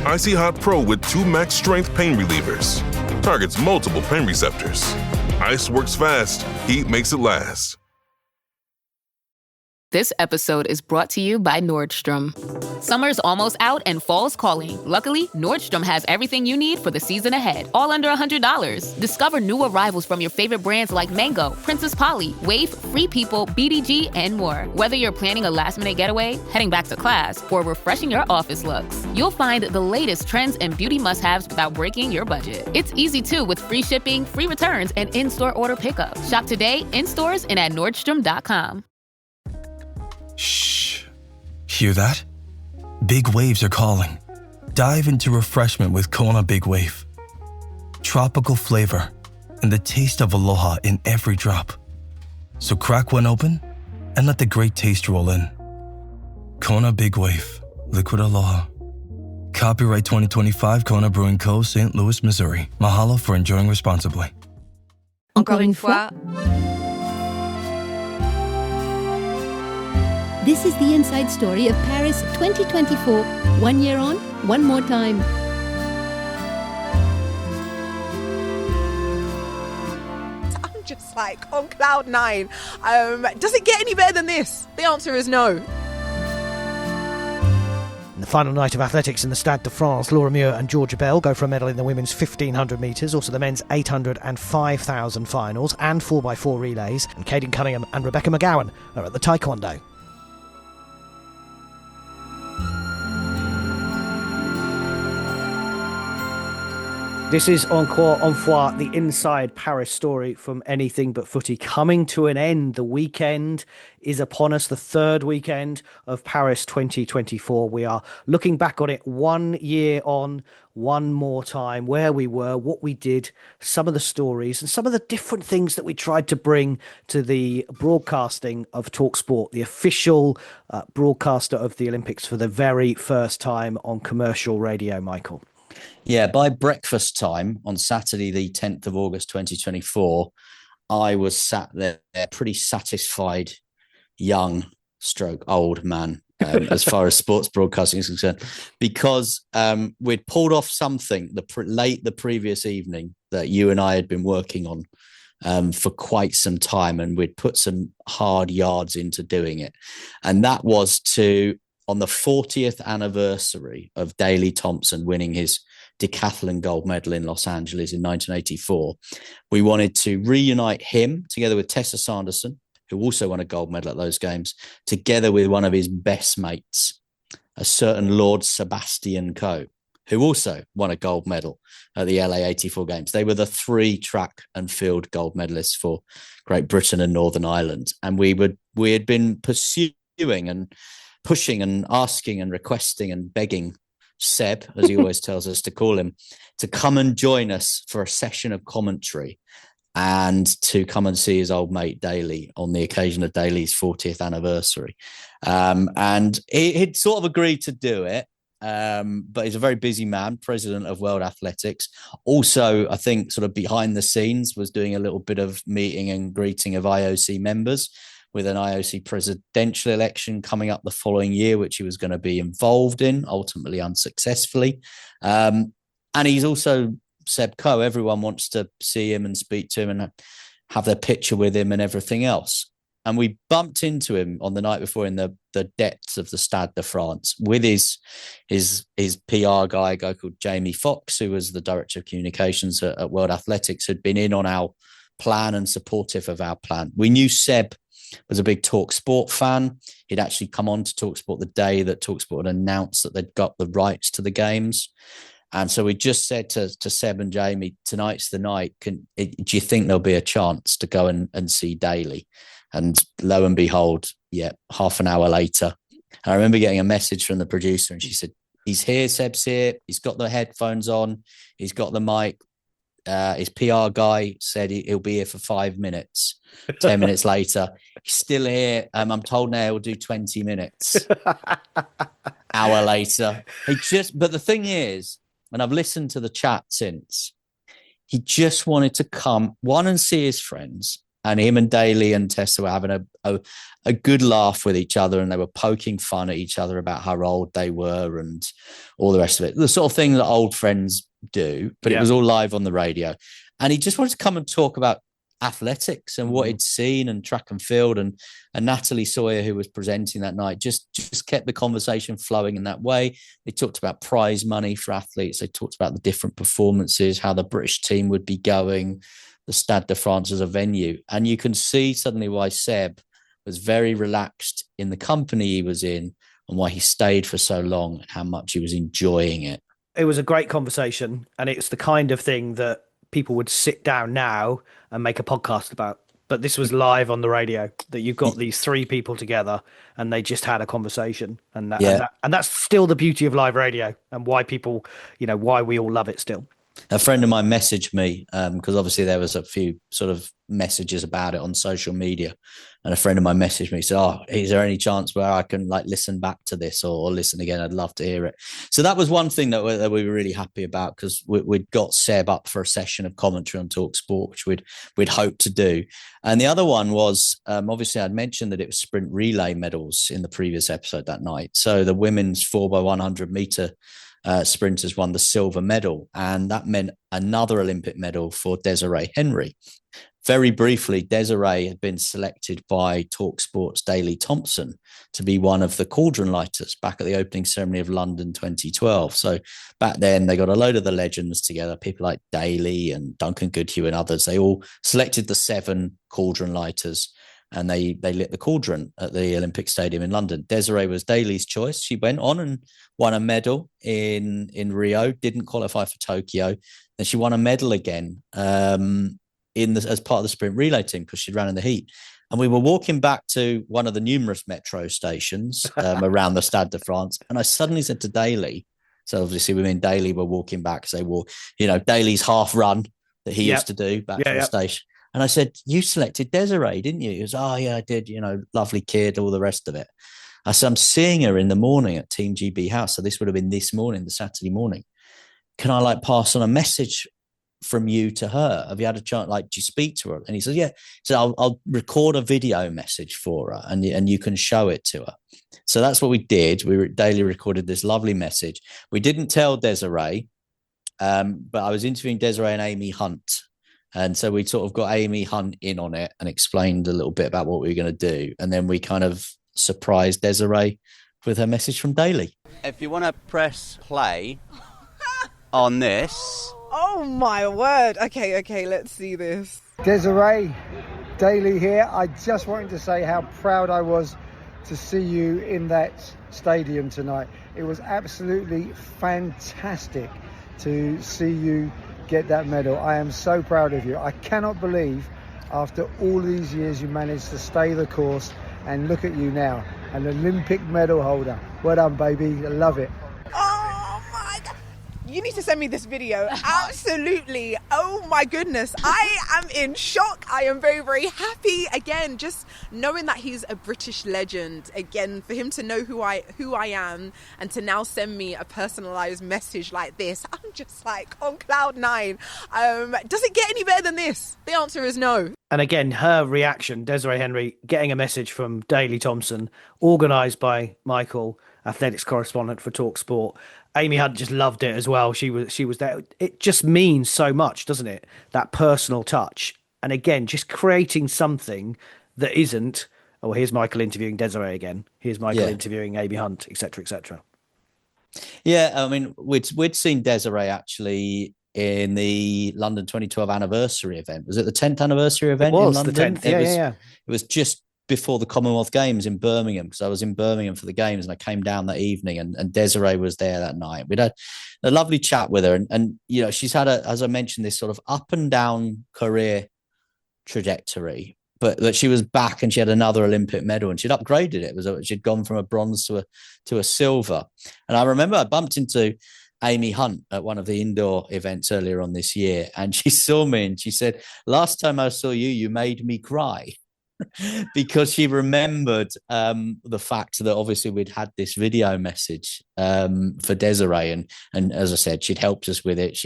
Icy Hot Pro with 2 max strength pain relievers. Targets multiple pain receptors. Ice works fast. Heat makes it last. This episode is brought to you by Nordstrom. Summer's almost out and fall's calling. Luckily, Nordstrom has everything you need for the season ahead, all under $100. Discover new arrivals from your favorite brands like Mango, Princess Polly, Wave, Free People, BDG, and more. Whether you're planning a last-minute getaway, heading back to class, or refreshing your office looks, you'll find the latest trends and beauty must-haves without breaking your budget. It's easy, too, with free shipping, free returns, and in-store order pickup. Shop today, in stores, and at Nordstrom.com. Shh. Hear that? Big waves are calling. Dive into refreshment with Kona Big Wave. Tropical flavor and the taste of aloha in every drop. So crack one open and let the great taste roll in. Kona Big Wave, liquid aloha. Copyright 2025 Kona Brewing Co., St. Louis, Missouri. Mahalo for enjoying responsibly. Encore une fois. This is the inside story of Paris 2024. 1 year on, one more time. I'm just like on cloud nine. Does it get any better than this? The answer is no. In the final night of athletics in the Stade de France, Laura Muir and Georgia Bell go for a medal in the women's 1500 metres, also the men's 800 and 5,000 finals, and 4x4 relays. And Caden Cunningham and Rebecca McGowan are at the taekwondo. This is Encore Une Fois, the inside Paris story from Anything But Footy, coming to an end. The weekend is upon us, the third weekend of Paris 2024. We are looking back on it 1 year on, one more time, where we were, what we did, some of the stories, and some of the different things that we tried to bring to the broadcasting of TalkSport, the official broadcaster of the Olympics for the very first time on commercial radio, Michael. Yeah, by breakfast time on Saturday, the 10th of August, 2024, I was sat there, pretty satisfied, young stroke old man, as far as sports broadcasting is concerned, because we'd pulled off something late the previous evening that you and I had been working on for quite some time, and we'd put some hard yards into doing it. And that was on the 40th anniversary of Daley Thompson winning his decathlon gold medal in Los Angeles in 1984, we wanted to reunite him together with Tessa Sanderson, who also won a gold medal at those games, together with one of his best mates, a certain Lord Sebastian Coe, who also won a gold medal at the LA 84 games. They were the 3 track and field gold medalists for Great Britain and Northern Ireland. And we had been pursuing and pushing and asking and requesting and begging Seb, as he always tells us to call him, to come and join us for a session of commentary and to come and see his old mate Daley on the occasion of Daley's 40th anniversary. And he'd sort of agreed to do it, but he's a very busy man, president of World Athletics. Also, I think sort of behind the scenes was doing a little bit of meeting and greeting of IOC members, with an IOC presidential election coming up the following year, which he was going to be involved in, ultimately unsuccessfully. And he's also Seb Coe. Everyone wants to see him and speak to him and have their picture with him and everything else. And we bumped into him on the night before in the depths of the Stade de France with his PR guy, a guy called Jamie Fox, who was the director of communications at World Athletics, who'd been in on our plan and supportive of our plan. We knew Seb was a big TalkSport fan. He'd actually come on to TalkSport the day that TalkSport had announced that they'd got the rights to the games. And so we just said to Seb and Jamie, tonight's the night. Do you think there'll be a chance to go and see Daley? And lo and behold, half an hour later, I remember getting a message from the producer and she said, he's here, Seb's here. He's got the headphones on. He's got the mic. His PR guy said he'll be here for 5 minutes. 10 minutes later, he's still here. I'm told now he'll do 20 minutes. Hour later. But the thing is, and I've listened to the chat since, he just wanted to come, one, and see his friends, And him and Daly and Tessa were having a good laugh with each other, and they were poking fun at each other about how old they were and all the rest of it. The sort of thing that old friends do, but it was all live on the radio. And he just wanted to come and talk about athletics and what he'd seen and track and field. And Natalie Sawyer, who was presenting that night, just kept the conversation flowing in that way. They talked about prize money for athletes. They talked about the different performances, how the British team would be going, the Stade de France as a venue. And you can see suddenly why Seb was very relaxed in the company he was in and why he stayed for so long and how much he was enjoying it. It was a great conversation, and it's the kind of thing that people would sit down now and make a podcast about. But this was live on the radio, that you've got these three people together and they just had a conversation. And that's still the beauty of live radio, and why people, why we all love it still. A friend of mine messaged me because obviously there was a few sort of messages about it on social media, and a friend of mine messaged me, said, "Oh, is there any chance where I can listen back to this or listen again? I'd love to hear it." So that was one thing that we were really happy about, because we'd got Seb up for a session of commentary on Talk Sport, which we'd hoped to do. And the other one was obviously I'd mentioned that it was sprint relay medals in the previous episode that night. So the women's 4x100 meter sprinters won the silver medal, and that meant another Olympic medal for Desiree Henry. Very briefly, Desiree had been selected by TalkSport's Daley Thompson to be one of the cauldron lighters back at the opening ceremony of London 2012. So back then, they got a load of the legends together, people like Daley and Duncan Goodhue and others. They all selected the 7 cauldron lighters, and they lit the cauldron at the Olympic Stadium in London. Desiree was Daley's choice. She went on and won a medal in Rio, didn't qualify for Tokyo. Then she won a medal again as part of the sprint relay team, because she ran in the heat. And we were walking back to one of the numerous metro stations around the Stade de France, and I suddenly said to Daley, so obviously we mean Daley were walking back, because they were, Daley's half run that he used to do back from the station. And I said, "You selected Desiree, didn't you?" He goes, "Oh, yeah, I did. Lovely kid, all the rest of it." I said, "I'm seeing her in the morning at Team GB House." So this would have been this morning, the Saturday morning. "Can I pass on a message from you to her? Have you had a chance? Do you speak to her?" And he says, "Yeah." So I'll record a video message for her, and you can show it to her. So that's what we did. Daley recorded this lovely message. We didn't tell Desiree, but I was interviewing Desiree and Amy Hunt. And so we sort of got Amy Hunt in on it and explained a little bit about what we were going to do. And then we kind of surprised Desiree with her message from Daley. If you want to press play on this. Oh my word. Okay, let's see this. Desiree, Daley here. I just wanted to say how proud I was to see you in that stadium tonight. It was absolutely fantastic to see you get that medal. I am so proud of you. I cannot believe after all these years you managed to stay the course, and look at you now, an Olympic medal holder. Well done, baby. I love it. Oh my God. You need to send me this video. Absolutely. Oh my goodness. I am in shock. I am very, very happy. Again, just knowing that he's a British legend. Again, for him to know who I am, and to now send me a personalized message like this, I'm just on cloud 9. Does it get any better than this? The answer is no. And again, her reaction, Desiree Henry, getting a message from Daley Thompson, organised by Michael, athletics correspondent for TalkSport. Amy Hunt just loved it as well. She was there. It just means so much, doesn't it? That personal touch. And again, just creating something that isn't, oh, here's Michael interviewing Desiree again. Here's Michael interviewing Amy Hunt, etc., etc. Yeah, I mean, we'd seen Desiree actually in the London 2012 anniversary event. Was it the 10th anniversary event in London? The 10th, yeah. It was just before the Commonwealth Games in Birmingham, because I was in Birmingham for the games, and I came down that evening, and Desiree was there that night. We'd had a lovely chat with her, and she's had as I mentioned, this sort of up and down career trajectory, but that she was back and she had another Olympic medal, and she'd upgraded it. She'd gone from a bronze to a silver. And I remember I bumped into Amy Hunt at one of the indoor events earlier on this year, and she saw me and she said, "Last time I saw you, you made me cry." Because she remembered the fact that obviously we'd had this video message for Desiree, and as I said, she'd helped us with it.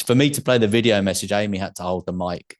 For me to play the video message, Amy had to hold the mic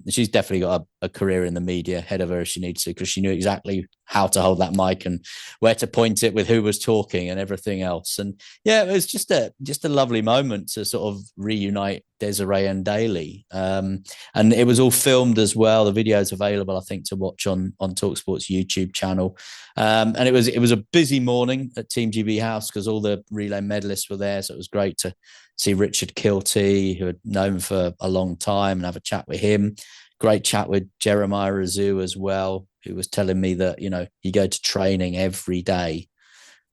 She's definitely got a career in the media ahead of her if she needs to, because she knew exactly how to hold that mic and where to point it with who was talking and everything else. And yeah, it was just a lovely moment to sort of reunite Desiree and Daly. And it was all filmed as well. The video is available, I think, to watch on TalkSport's YouTube channel. And it was a busy morning at Team GB House because all the relay medalists were there. So it was great to see Richard Kilty, who had known for a long time, and have a chat with him. Great chat with Jeremiah Razou as well, who was telling me that, you go to training every day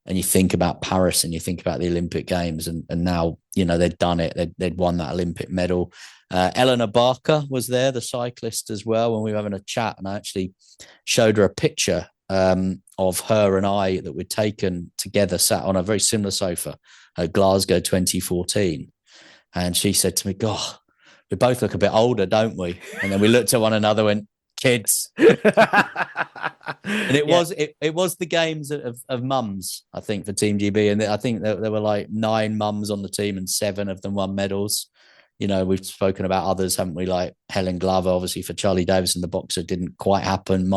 and you think about Paris and you think about the Olympic Games, and now, they'd done it. They'd won that Olympic medal. Eleanor Barker was there, the cyclist, as well, when we were having a chat, and I actually showed her a picture of her and I that we'd taken together, sat on a very similar sofa at Glasgow 2014. And she said to me, God, we both look a bit older, don't we? And then we looked at one another and went, kids. And it was the games of mums, I think, for Team GB. And I think there were like 9 mums on the team and 7 of them won medals. We've spoken about others, haven't we? Like Helen Glover, obviously, for Charlie Davison, the boxer, didn't quite happen.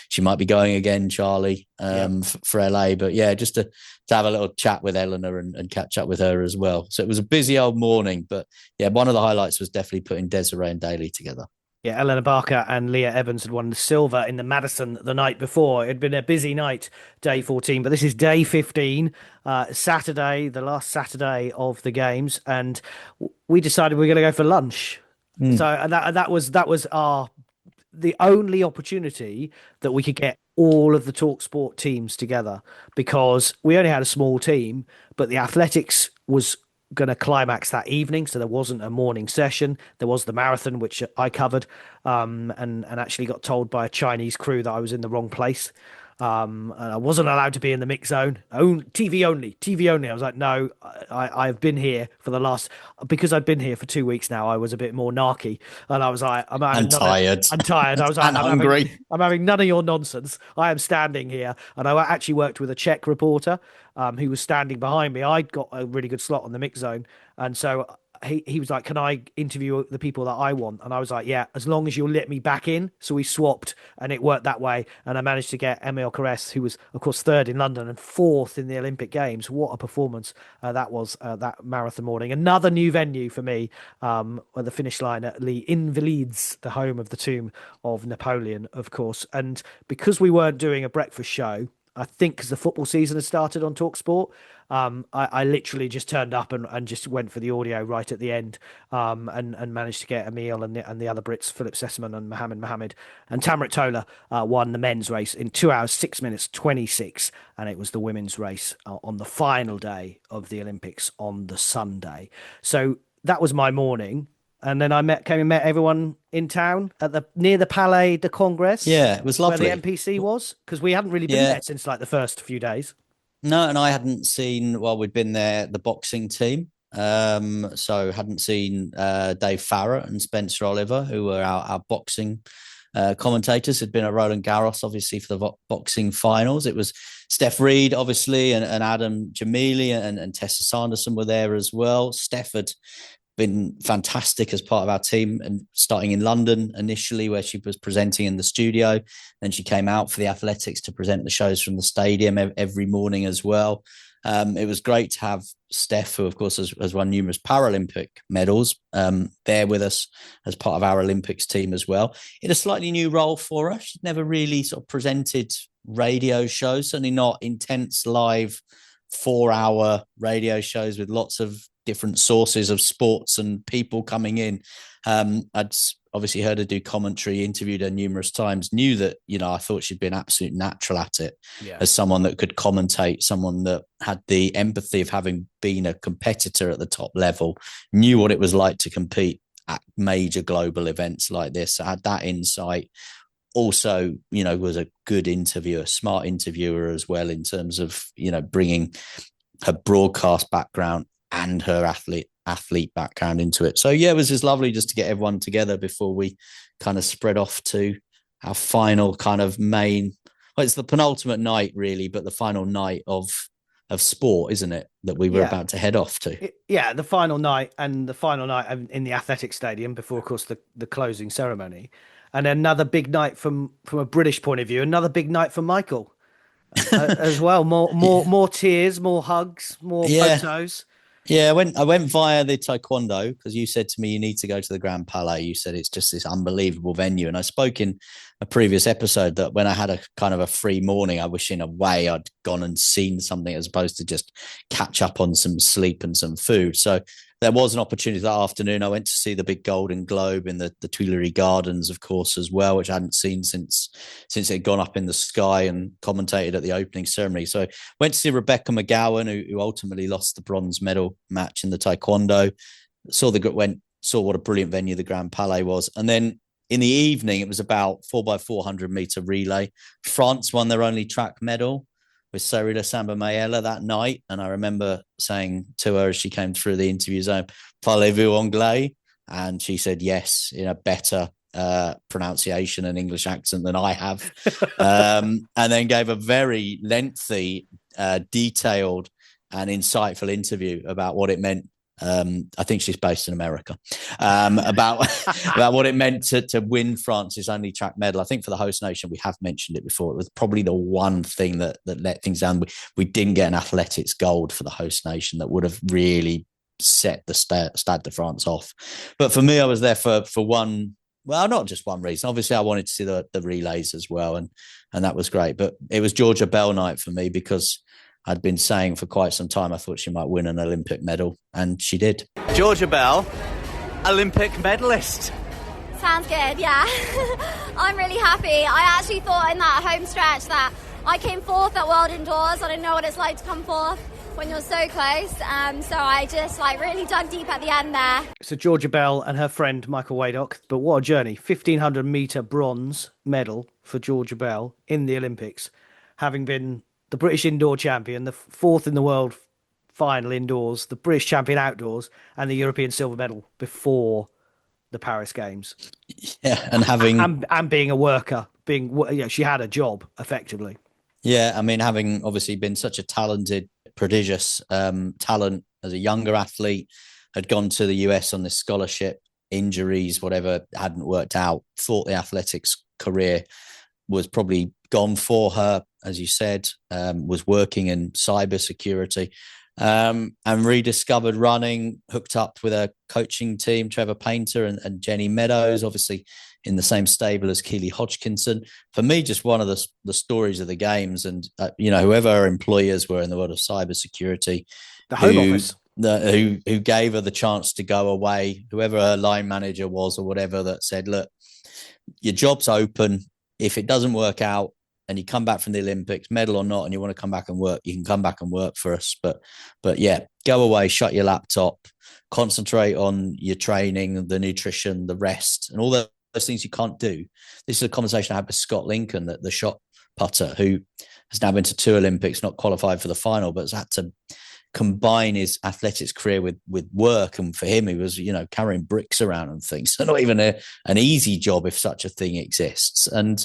She might be going again, Charlie, for LA. But yeah, just to have a little chat with Eleanor and catch up with her as well. So it was a busy old morning. But yeah, one of the highlights was definitely putting Desiree and Daly together. Yeah, Eleanor Barker and Leah Evans had won the silver in the Madison the night before. It had been a busy night, day 14, but this is day 15, Saturday, the last Saturday of the games, and we decided we were going to go for lunch. So and that was the only opportunity that we could get all of the TalkSport teams together, because we only had a small team, but the athletics was going to climax that evening, so there wasn't a morning session. There was the marathon, which I covered, and actually got told by a Chinese crew that I was in the wrong place. And I wasn't allowed to be in the mix zone. TV only. I was like, no, I've been here for because I've been here for 2 weeks now. I was a bit more narky, and I was like, I'm tired. I'm tired. I was like, I'm hungry. I'm having none of your nonsense. I am standing here, and I actually worked with a Czech reporter who was standing behind me. I got a really good slot on the mix zone, and so he was like, can I interview the people that I want? And I was like, yeah, as long as you'll let me back in. So we swapped, and it worked that way. And I managed to get Emil Caress, who was, of course, 3rd in London and 4th in the Olympic Games. What a performance that was, that marathon morning. Another new venue for me, at the finish line at Les Invalides, the home of the tomb of Napoleon, of course. And because we weren't doing a breakfast show, I think because the football season had started on TalkSport, I literally just turned up and just went for the audio right at the end, and managed to get Emil and the other Brits, Philip Sessamon and Mohammed. And Tamrit Tola won the men's race in 2 hours, 6 minutes, 26. And it was the women's race on the final day of the Olympics on the Sunday. So that was my morning. And then I came and met everyone in town near the Palais de Congrès. Yeah, it was lovely. Where the NPC was, because we hadn't really been there since like the first few days. No, and I hadn't seen, we'd been there, the boxing team. So hadn't seen Dave Farrer and Spencer Oliver, who were our boxing commentators. Had been at Roland Garros, obviously, for the boxing finals. It was Steph Reed, obviously, and Adam Jamili and Tessa Sanderson were there as well. Steph had been fantastic as part of our team, and starting in London initially, where she was presenting in the studio. Then she came out for the athletics to present the shows from the stadium every morning as well. It was great to have Steph, who of course has won numerous Paralympic medals, there with us as part of our Olympics team as well, in a slightly new role for her. She'd never really sort of presented radio shows, certainly not intense live 4-hour radio shows with lots of different sources of sports and people coming in. I'd obviously heard her do commentary, interviewed her numerous times, knew that, I thought she'd be an absolute natural at it, as someone that could commentate, someone that had the empathy of having been a competitor at the top level, knew what it was like to compete at major global events like this, had that insight. Also, was a good interviewer, smart interviewer as well, in terms of, bringing her broadcast background and her athlete background into it. So yeah, it was just lovely just to get everyone together before we kind of spread off to our final kind of it's the penultimate night really, but the final night of of sport, isn't it? That we were about to head off to. Yeah, the final night in the Athletic Stadium before, of course, the closing ceremony, and another big night from a British point of view. Another big night for Michael as well. More tears, more hugs, more photos. Yeah, I went via the Taekwondo because you said to me you need to go to the Grand Palais. You said it's just this unbelievable venue. And I spoke in a previous episode that when I had a kind of a free morning, I wish in a way I'd gone and seen something as opposed to just catch up on some sleep and some food. So there was an opportunity that afternoon. I went to see the big Golden Globe in the Tuileries Gardens, of course, as well, which I hadn't seen since it had gone up in the sky, and commentated at the opening ceremony. So went to see Rebecca McGowan, who ultimately lost the bronze medal match in the Taekwondo. Saw what a brilliant venue the Grand Palais was. And then in the evening, it was about 4x400 meter relay. France won their only track medal with Sarita Samba Mayela that night. And I remember saying to her as she came through the interview zone, "Parlez-vous anglais?" And she said yes, in a better pronunciation and English accent than I have. And then gave a very lengthy, detailed and insightful interview about what it meant. I think she's based in America, about what it meant to win France's only track medal. I think for the host nation, we have mentioned it before. It was probably the one thing that let things down. We didn't get an athletics gold for the host nation that would have really set the Stade de France off. But for me, I was there for one. Well, not just one reason. Obviously, I wanted to see the relays as well, and that was great. But it was Georgia Bell night for me because I'd been saying for quite some time I thought she might win an Olympic medal, and she did. Georgia Bell, Olympic medalist. Sounds good, yeah. I'm really happy. I actually thought in that home stretch that I came fourth at World Indoors. I didn't know what it's like to come fourth when you're so close. So I just really dug deep at the end there. So Georgia Bell and her friend Michael Waddock, but what a journey. 1,500 metre bronze medal for Georgia Bell in the Olympics, having been the British indoor champion, the fourth in the world final indoors, the British champion outdoors, and the European silver medal before the Paris Games. Yeah, and having and being a worker, she had a job effectively. Yeah, I mean, having obviously been such a talented, prodigious talent as a younger athlete, had gone to the US on this scholarship, injuries, whatever, hadn't worked out, thought the athletics career was probably gone for her, as you said, was working in cybersecurity, and rediscovered running, hooked up with a coaching team, Trevor Painter and Jenny Meadows, obviously in the same stable as Keely Hodgkinson. For me, just one of the stories of the games, and whoever her employers were in the world of cybersecurity, the Home Office, who gave her the chance to go away, whoever her line manager was or whatever, that said, look, your job's open. If it doesn't work out and you come back from the Olympics, medal or not, and you want to come back and work, you can come back and work for us. But yeah, go away, shut your laptop, concentrate on your training, the nutrition, the rest, and all those things you can't do. This is a conversation I had with Scott Lincoln, the shot putter, who has now been to 2 Olympics, not qualified for the final, but has had to combine his athletics career with work. And for him, he was, carrying bricks around and things. So not even an easy job, if such a thing exists. And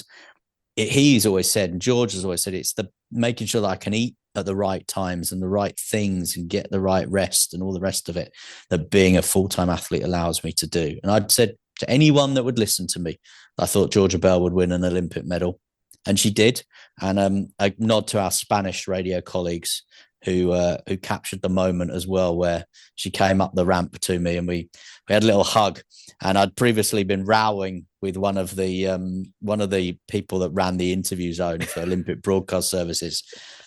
he's always said, and George has always said, it's the making sure that I can eat at the right times and the right things and get the right rest and all the rest of it that being a full-time athlete allows me to do. And I'd said to anyone that would listen to me, I thought Georgia Bell would win an Olympic medal, and she did. And a nod to our Spanish radio colleagues who captured the moment as well, where she came up the ramp to me and we had a little hug. And I'd previously been rowing with one of the people that ran the interview zone for Olympic broadcast services,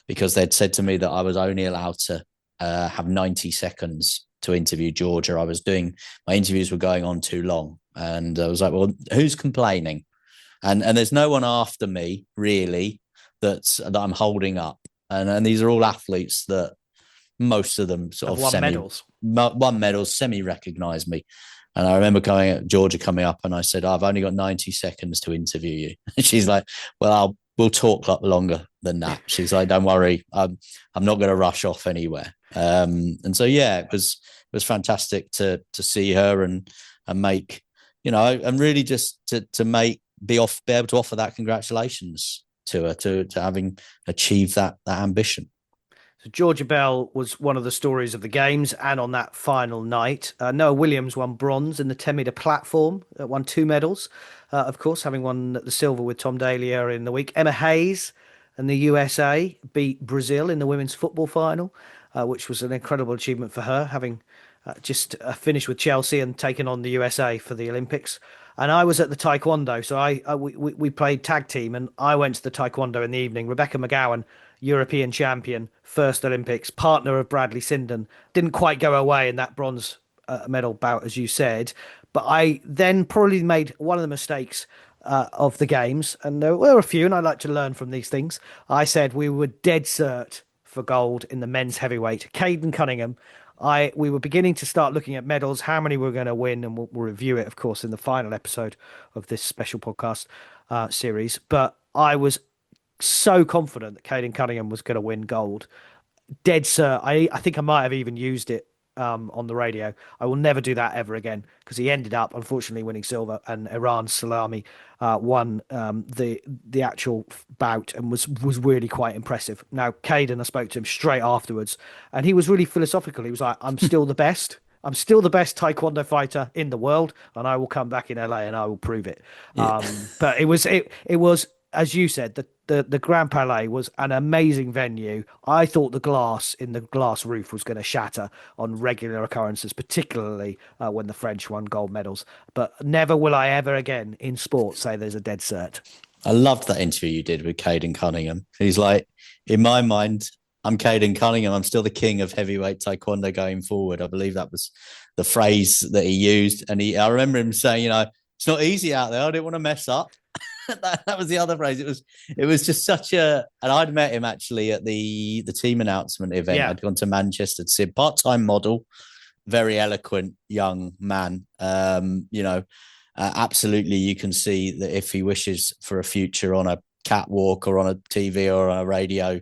because they'd said to me that I was only allowed to have 90 seconds to interview Georgia. My interviews were going on too long. And I was like, well, who's complaining? And there's no one after me really that I'm holding up. And these are all athletes that most of them sort of won medals, semi-recognize me. And I remember Georgia coming up, and I said, I've only got 90 seconds to interview you. And she's like, well, we'll talk longer than that. She's like, don't worry, I'm not going to rush off anywhere. And so, yeah, it was fantastic to see her and make, and really just to be able to offer that congratulations to her, to having achieved that ambition. So Georgia Bell was one of the stories of the games, and on that final night, Noah Williams won bronze in the 10-meter platform, won 2 medals, of course, having won the silver with Tom Daley earlier in the week. Emma Hayes and the USA beat Brazil in the women's football final, which was an incredible achievement for her, having just finished with Chelsea and taken on the USA for the Olympics. And I was at the taekwondo, so we played tag team, and I went to the taekwondo in the evening. Rebecca McGowan, European champion, first Olympics, partner of Bradley Sinden, didn't quite go away in that bronze medal bout, as you said. But I then probably made one of the mistakes of the games, and there were a few, and I like to learn from these things. I said we were dead cert for gold in the men's heavyweight. Caden Cunningham, we were beginning to start looking at medals, how many we were going to win, and we'll review it, of course, in the final episode of this special podcast series. But I was so confident that Caden Cunningham was going to win gold. Dead cert. I think I might have even used it on the radio. I will never do that ever again, because he ended up, unfortunately, winning silver, and Iran's Salami won the actual bout and was really quite impressive. Now, Caden, I spoke to him straight afterwards, and he was really philosophical. He was like, I'm still the best. I'm still the best taekwondo fighter in the world, and I will come back in LA and I will prove it. Yeah. But it was, as you said, the Grand Palais was an amazing venue. I thought the glass in the glass roof was going to shatter on regular occurrences, particularly when the French won gold medals. But never will I ever again in sport say there's a dead cert. I loved that interview you did with Caden Cunningham. He's like, in my mind, I'm Caden Cunningham. I'm still the king of heavyweight taekwondo going forward. I believe that was the phrase that he used. And I remember him saying, it's not easy out there. I didn't want to mess up. that was the other phrase. It was just such a, and I'd met him actually at the team announcement event. Yeah. I'd gone to Manchester to see him, part-time model, very eloquent young man. Absolutely, you can see that if he wishes for a future on a catwalk or on a TV or a radio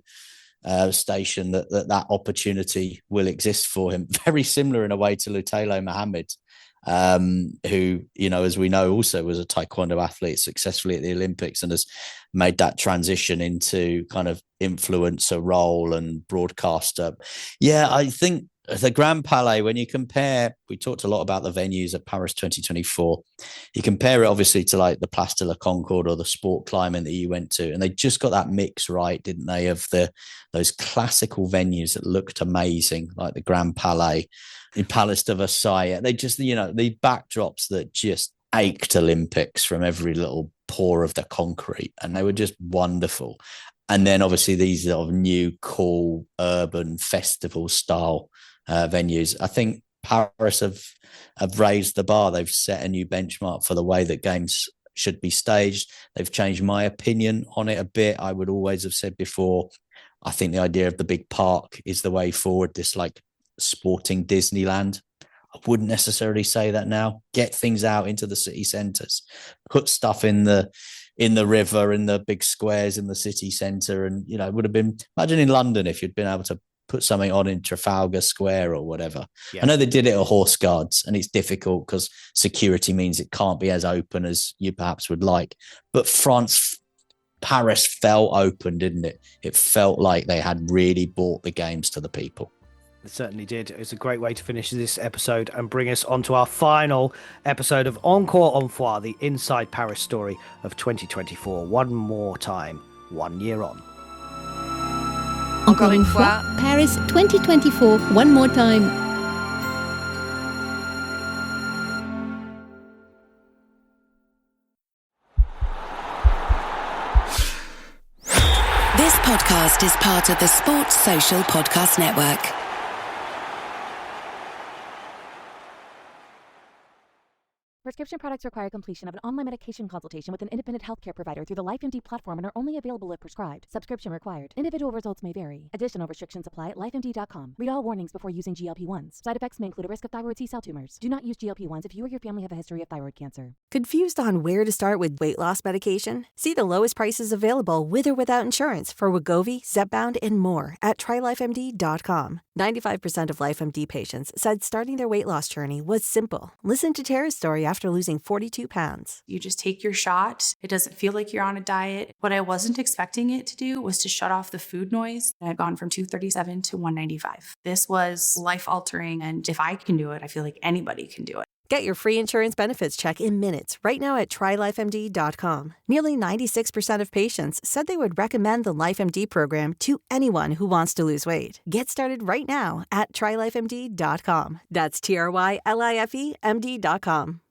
station, that opportunity will exist for him. Very similar in a way to Lutalo Mohammed, who, as we know, also was a taekwondo athlete successfully at the Olympics and has made that transition into kind of influencer role and broadcaster. Yeah, I think the Grand Palais, when you compare, we talked a lot about the venues at Paris 2024. You compare it obviously to like the Place de la Concorde or the Sport Climbing that you went to, and they just got that mix right, didn't they, of those classical venues that looked amazing, like the Grand Palais, the Palace de Versailles. They just, the backdrops that just ached Olympics from every little pore of the concrete, and they were just wonderful. And then obviously these sort of new, cool, urban festival style venues. I think Paris have raised the bar. They've set a new benchmark for the way that games should be staged. They've changed my opinion on it a bit. I would always have said before, I think the idea of the big park is the way forward, this like sporting Disneyland. I wouldn't necessarily say that now. Get things out into the city centres, put stuff in the river, in the big squares in the city centre. And, it would have been, imagine in London if you'd been able to put something on in Trafalgar Square or whatever. Yeah. I know they did it at Horse Guards, and it's difficult because security means it can't be as open as you perhaps would like. But Paris felt open, didn't it? It felt like they had really brought the games to the people. It certainly did. It's a great way to finish this episode and bring us on to our final episode of Encore Une Fois, the inside Paris story of 2024. One more time, 1 year on. Encore une fois, Paris 2024, one more time. This podcast is part of the Sports Social Podcast Network. Prescription products require completion of an online medication consultation with an independent healthcare provider through the LifeMD platform and are only available if prescribed. Subscription required. Individual results may vary. Additional restrictions apply at lifemd.com. Read all warnings before using GLP-1s. Side effects may include a risk of thyroid C-cell tumors. Do not use GLP-1s if you or your family have a history of thyroid cancer. Confused on where to start with weight loss medication? See the lowest prices available with or without insurance for Wegovy, Zepbound, and more at trylifemd.com. 95% of LifeMD patients said starting their weight loss journey was simple. Listen to Tara's story after after losing 42 pounds. You just take your shot. It doesn't feel like you're on a diet. What I wasn't expecting it to do was to shut off the food noise. I've gone from 237 to 195. This was life-altering, and if I can do it, I feel like anybody can do it. Get your free insurance benefits check in minutes right now at TryLifeMD.com. Nearly 96% of patients said they would recommend the LifeMD program to anyone who wants to lose weight. Get started right now at TryLifeMD.com. That's TryLifeMD.com.